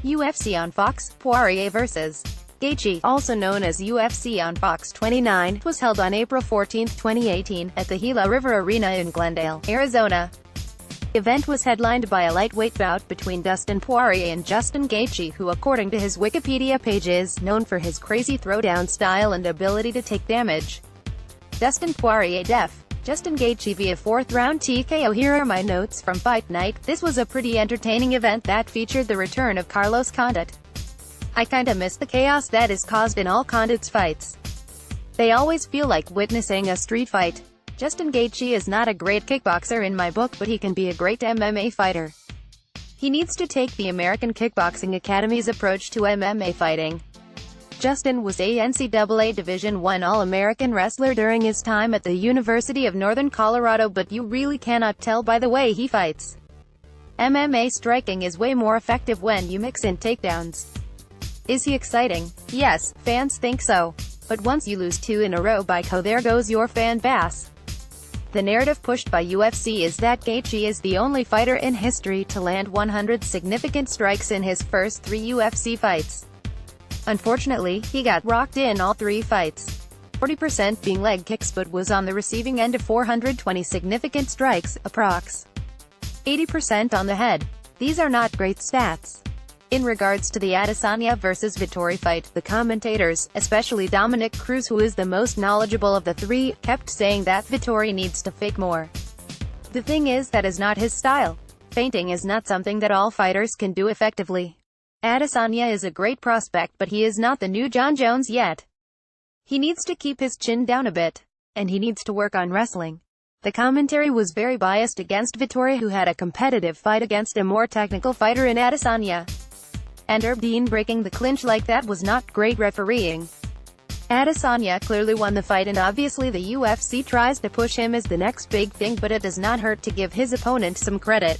UFC on Fox, Poirier vs. Gaethje, also known as UFC on Fox 29, was held on April 14, 2018, at the Gila River Arena in Glendale, Arizona. The event was headlined by a lightweight bout between Dustin Poirier and Justin Gaethje, who according to his Wikipedia page is known for his crazy throwdown style and ability to take damage. Dustin Poirier def. Justin Gaethje via 4th round TKO. Here are my notes from fight night. This was a pretty entertaining event that featured the return of Carlos Condit. I kinda miss the chaos that is caused in all Condit's fights. They always feel like witnessing a street fight. Justin Gaethje is not a great kickboxer in my book, but he can be a great MMA fighter. He needs to take the American Kickboxing Academy's approach to MMA fighting. Justin was a NCAA Division I All-American wrestler during his time at the University of Northern Colorado, but you really cannot tell by the way he fights. MMA striking is way more effective when you mix in takedowns. Is he exciting? Yes, fans think so. But once you lose 2 in a row by KO, there goes your fan base. The narrative pushed by UFC is that Gaethje is the only fighter in history to land 100 significant strikes in his first 3 UFC fights. Unfortunately, he got rocked in all 3 fights. 40% being leg kicks, but was on the receiving end of 420 significant strikes, approx. 80% on the head. These are not great stats. In regards to the Adesanya vs. Vettori fight, the commentators, especially Dominic Cruz, who is the most knowledgeable of the 3, kept saying that Vettori needs to fake more. The thing is, that is not his style. Feinting is not something that all fighters can do effectively. Adesanya is a great prospect, but he is not the new Jon Jones yet. He needs to keep his chin down a bit. And he needs to work on wrestling. The commentary was very biased against Vettori, who had a competitive fight against a more technical fighter in Adesanya. And Herb Dean breaking the clinch like that was not great refereeing. Adesanya clearly won the fight, and obviously the UFC tries to push him as the next big thing, but it does not hurt to give his opponent some credit.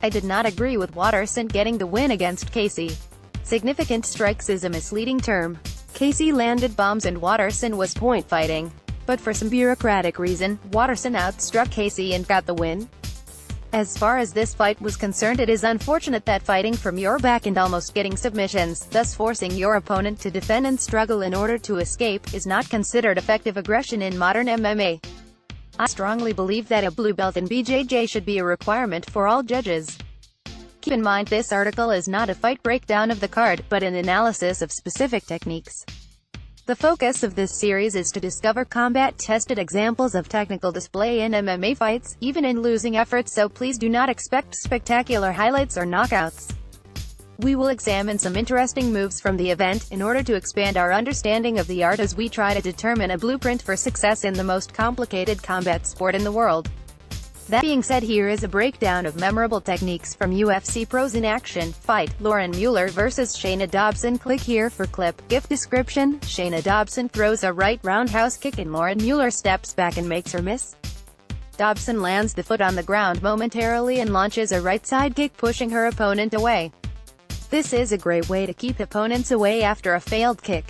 I did not agree with Waterson getting the win against Gaethje. Significant strikes is a misleading term. Gaethje landed bombs and Waterson was point fighting. But for some bureaucratic reason, Waterson outstruck Gaethje and got the win. As far as this fight was concerned, it is unfortunate that fighting from your back and almost getting submissions, thus forcing your opponent to defend and struggle in order to escape, is not considered effective aggression in modern MMA. I strongly believe that a blue belt in BJJ should be a requirement for all judges. Keep in mind, this article is not a fight breakdown of the card, but an analysis of specific techniques. The focus of this series is to discover combat-tested examples of technical display in MMA fights, even in losing efforts, so please do not expect spectacular highlights or knockouts. We will examine some interesting moves from the event, in order to expand our understanding of the art as we try to determine a blueprint for success in the most complicated combat sport in the world. That being said, here is a breakdown of memorable techniques from UFC pros in action. Fight: Lauren Mueller vs. Shayna Dobson. Click here for clip. GIF description: Shayna Dobson throws a right roundhouse kick and Lauren Mueller steps back and makes her miss. Dobson lands the foot on the ground momentarily and launches a right side kick, pushing her opponent away. This is a great way to keep opponents away after a failed kick.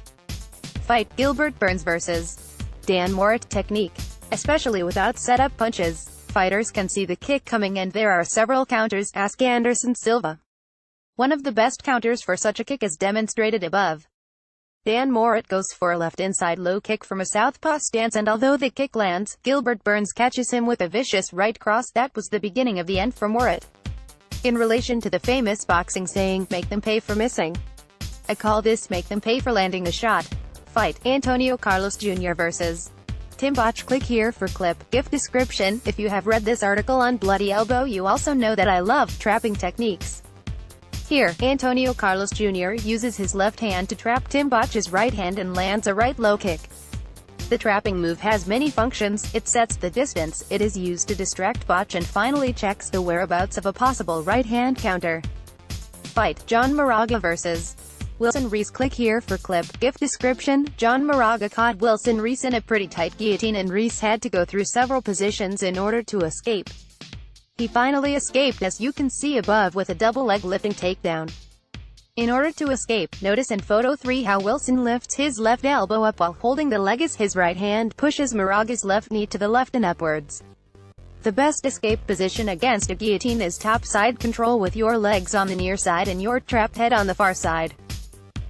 Fight: Gilbert Burns vs. Dan Morit. Technique: especially without setup punches, fighters can see the kick coming and there are several counters. Ask Anderson Silva. One of the best counters for such a kick is demonstrated above. Dan Morit goes for a left inside low kick from a southpaw stance, and although the kick lands, Gilbert Burns catches him with a vicious right cross. That was the beginning of the end for Morit. In relation to the famous boxing saying, "Make them pay for missing," I call this "Make them pay for landing a shot." Fight: Antonio Carlos Jr. vs. Tim Boetsch. Click here for clip. GIF description: if you have read this article on Bloody Elbow, you also know that I love trapping techniques. Here, Antonio Carlos Jr. uses his left hand to trap Tim Boetsch's right hand and lands a right low kick. The trapping move has many functions. It sets the distance, it is used to distract Boetsch, and finally checks the whereabouts of a possible right-hand counter. Fight: John Moraga vs. Wilson Reese. Click here for clip. GIF description: John Moraga caught Wilson Reese in a pretty tight guillotine and Reese had to go through several positions in order to escape. He finally escaped, as you can see above, with a double leg lifting takedown. In order to escape, notice in photo 3 how Wilson lifts his left elbow up while holding the leg as his right hand pushes Moraga's left knee to the left and upwards. The best escape position against a guillotine is top side control with your legs on the near side and your trapped head on the far side.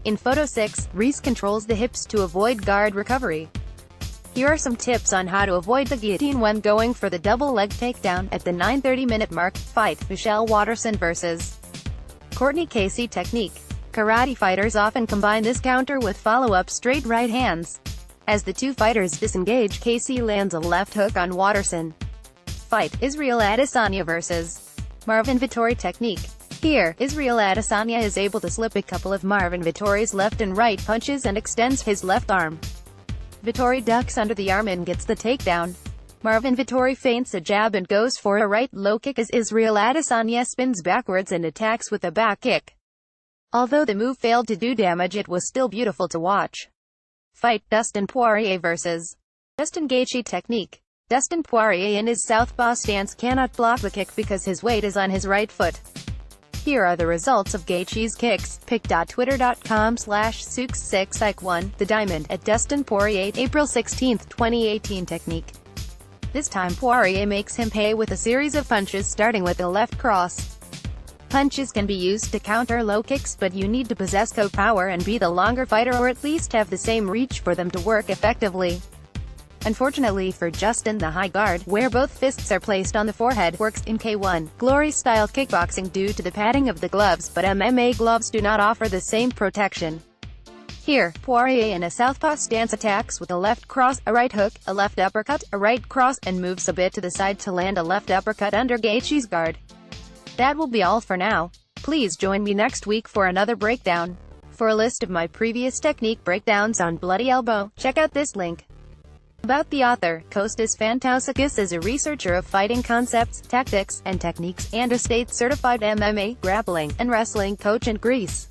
In Photo 6, Reese controls the hips to avoid guard recovery. Here are some tips on how to avoid the guillotine when going for the double leg takedown. At the 9:30-minute mark, fight, Michelle Waterson vs. Courtney Casey technique. Karate fighters often combine this counter with follow-up straight right hands. As the two fighters disengage, Casey lands a left hook on Waterson. Fight, Israel Adesanya vs. Marvin Vettori technique. Here, Israel Adesanya is able to slip a couple of Marvin Vettori's left and right punches and extends his left arm. Vettori ducks under the arm and gets the takedown. Marvin Vettori feints a jab and goes for a right low kick as Israel Adesanya spins backwards and attacks with a back kick. Although the move failed to do damage, it was still beautiful to watch. Fight, Dustin Poirier vs. Justin Gaethje technique. Dustin Poirier in his southpaw stance cannot block the kick because his weight is on his right foot. Here are the results of Gaethje's kicks. pic.twitter.com/Sooks6Ike1, the diamond, at Dustin Poirier, April 16, 2018 technique. This time Poirier makes him pay with a series of punches starting with a left cross. Punches can be used to counter low kicks, but you need to possess co power and be the longer fighter or at least have the same reach for them to work effectively. Unfortunately for Justin, the high guard, where both fists are placed on the forehead, works in K1 Glory-style kickboxing due to the padding of the gloves, but MMA gloves do not offer the same protection. Here, Poirier in a southpaw stance attacks with a left cross, a right hook, a left uppercut, a right cross, and moves a bit to the side to land a left uppercut under Gaethje's guard. That will be all for now. Please join me next week for another breakdown. For a list of my previous technique breakdowns on Bloody Elbow, check out this link. About the author, Kostas Fantousakis is a researcher of fighting concepts, tactics, and techniques, and a state-certified MMA, grappling, and wrestling coach in Greece.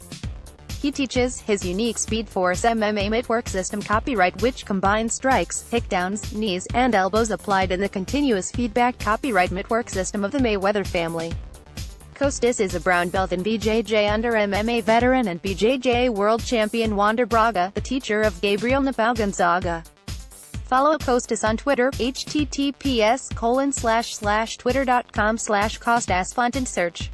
He teaches his unique Speed Force MMA Mitwork system copyright, which combines strikes, takedowns, knees, and elbows applied in the continuous feedback copyright Mitwork system of the Mayweather family. Kostas is a brown belt in BJJ under MMA veteran and BJJ world champion Wander Braga, the teacher of Gabriel Napao Gonzaga. Follow Kostas on Twitter, https://twitter.com/Kostas Font and search.